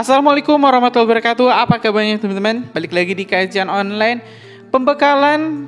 Assalamualaikum warahmatullahi wabarakatuh. Apa kabarnya teman-teman? Balik lagi di kajian online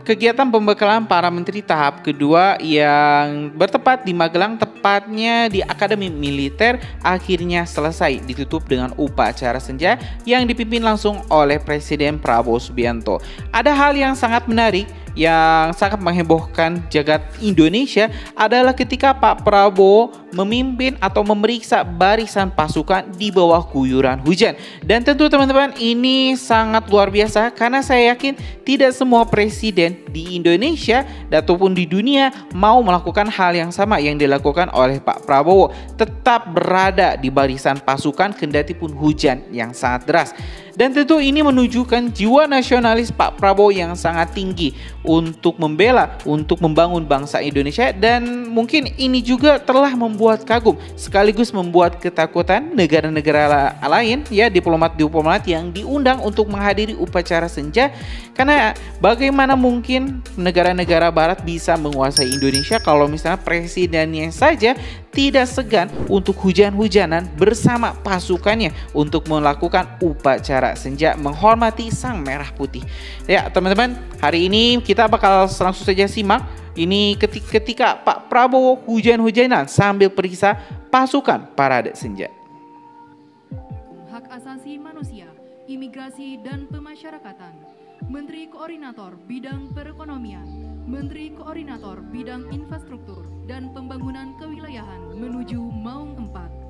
kegiatan pembekalan para menteri tahap kedua yang bertepat di Magelang, tepatnya di Akademi Militer, akhirnya selesai ditutup dengan upacara senja yang dipimpin langsung oleh Presiden Prabowo Subianto. Ada hal yang sangat menarik yang sangat menghebohkan jagat Indonesia adalah ketika Pak Prabowo memimpin atau memeriksa barisan pasukan di bawah guyuran hujan. Dan tentu teman-teman, ini sangat luar biasa karena saya yakin tidak semua presiden di Indonesia ataupun di dunia mau melakukan hal yang sama yang dilakukan oleh Pak Prabowo, tetap berada di barisan pasukan kendati pun hujan yang sangat deras. Dan tentu ini menunjukkan jiwa nasionalis Pak Prabowo yang sangat tinggi untuk membela, untuk membangun bangsa Indonesia. Dan mungkin ini juga telah membuat kagum sekaligus membuat ketakutan negara-negara lain, ya, diplomat-diplomat yang diundang untuk menghadiri upacara senja. Karena bagaimana mungkin negara-negara barat bisa menguasai Indonesia kalau misalnya presidennya saja tidak segan untuk hujan-hujanan bersama pasukannya untuk melakukan upacara senja menghormati Sang Merah Putih. Ya teman-teman, hari ini kita bakal langsung saja simak ini ketika Pak Prabowo hujan-hujanan sambil periksa pasukan parade senja. Hak Asasi Manusia, Imigrasi dan Pemasyarakatan, Menteri Koordinator Bidang Perekonomian, Menteri Koordinator Bidang Infrastruktur dan Pembangunan Kewilayahan menuju Maung 4.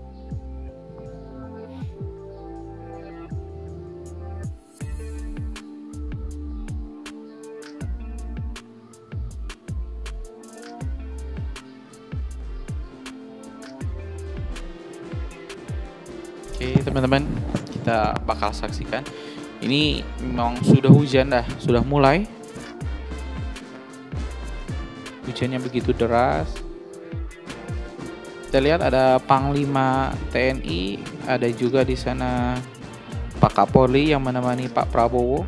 Oke teman-teman, kita bakal saksikan. Ini memang sudah hujan dah, sudah mulai. Hujannya begitu deras. Kita lihat ada Panglima TNI, ada juga di sana Pak Kapolri yang menemani Pak Prabowo.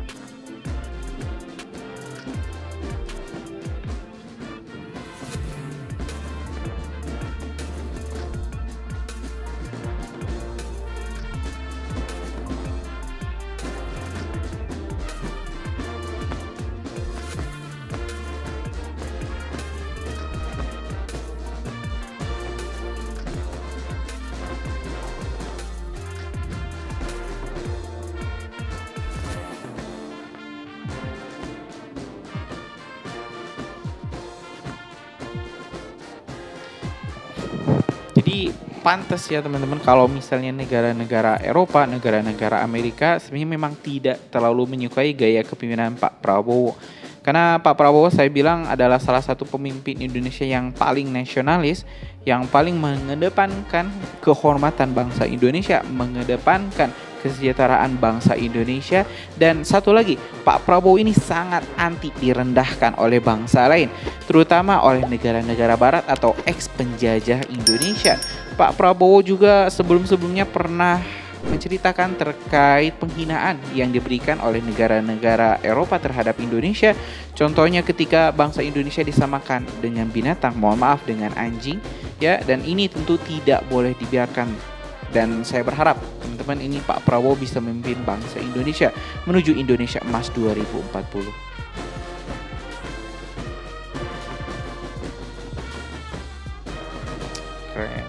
Jadi pantas ya teman-teman kalau misalnya negara-negara Eropa, negara-negara Amerika sebenarnya memang tidak terlalu menyukai gaya kepemimpinan Pak Prabowo. Karena Pak Prabowo saya bilang adalah salah satu pemimpin Indonesia yang paling nasionalis, yang paling mengedepankan kehormatan bangsa Indonesia, mengedepankan kesejahteraan bangsa Indonesia. Dan satu lagi, Pak Prabowo ini sangat anti direndahkan oleh bangsa lain, terutama oleh negara-negara barat atau ex-penjajah Indonesia. Pak Prabowo juga sebelum-sebelumnya pernah menceritakan terkait penghinaan yang diberikan oleh negara-negara Eropa terhadap Indonesia. Contohnya ketika bangsa Indonesia disamakan dengan binatang, mohon maaf dengan anjing, ya, dan ini tentu tidak boleh dibiarkan. Dan saya berharap teman-teman ini Pak Prabowo bisa memimpin bangsa Indonesia menuju Indonesia Emas 2040. Keren.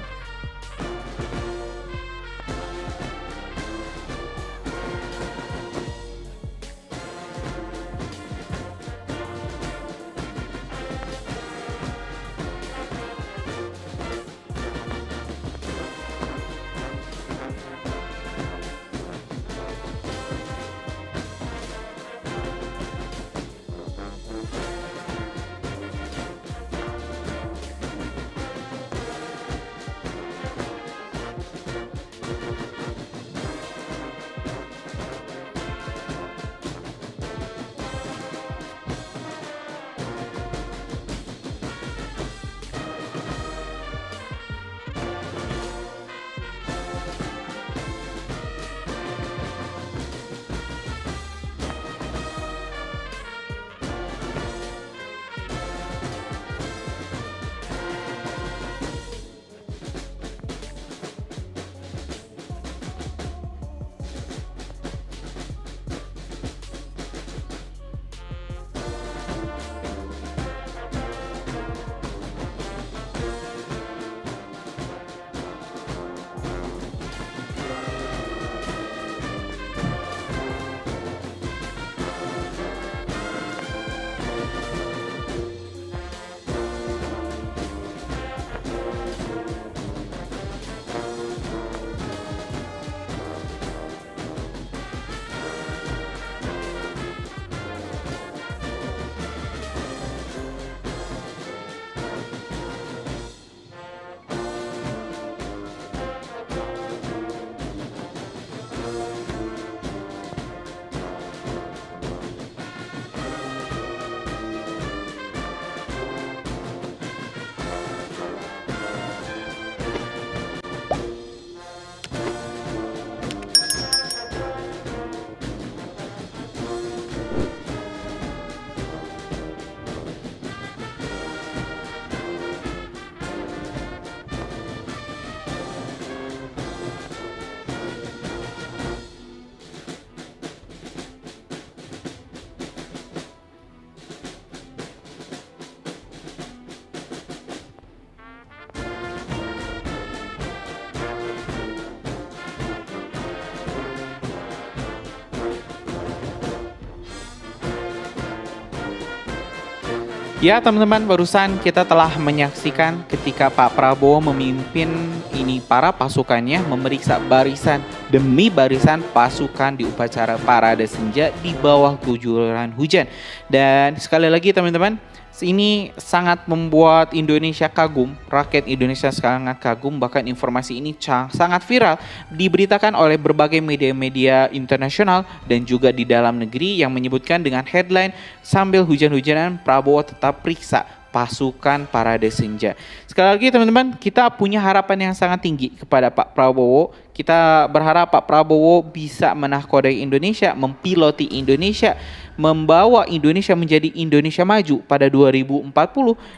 Ya teman-teman, barusan kita telah menyaksikan ketika Pak Prabowo memimpin ini para pasukannya memeriksa barisan demi barisan pasukan di upacara parade senja di bawah guyuran hujan. Dan sekali lagi teman-teman, ini sangat membuat Indonesia kagum, rakyat Indonesia sangat kagum, bahkan informasi ini sangat viral, diberitakan oleh berbagai media-media internasional dan juga di dalam negeri yang menyebutkan dengan headline sambil hujan-hujanan Prabowo tetap periksa pasukan parade senja. Sekali lagi teman-teman, kita punya harapan yang sangat tinggi kepada Pak Prabowo. Kita berharap Pak Prabowo bisa menahkodai Indonesia, mempiloti Indonesia, membawa Indonesia menjadi Indonesia maju pada 2040,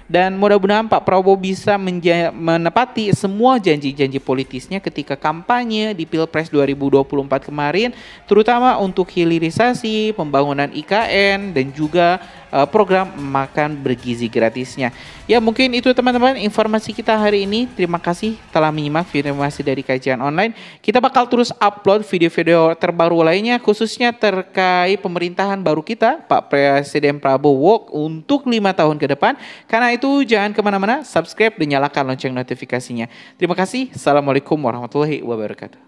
dan mudah-mudahan Pak Prabowo bisa menepati semua janji-janji politisnya ketika kampanye di Pilpres 2024 kemarin, terutama untuk hilirisasi, pembangunan IKN, dan juga program makan bergizi gratisnya. Ya mungkin itu teman-teman informasi kita hari ini. Terima kasih telah menyimak informasi dari kajian online. Kita bakal terus upload video-video terbaru lainnya khususnya terkait pemerintahan baru kita Pak Presiden Prabowo untuk 5 tahun ke depan. Karena itu jangan kemana-mana, subscribe dan nyalakan lonceng notifikasinya. Terima kasih. Assalamualaikum warahmatullahi wabarakatuh.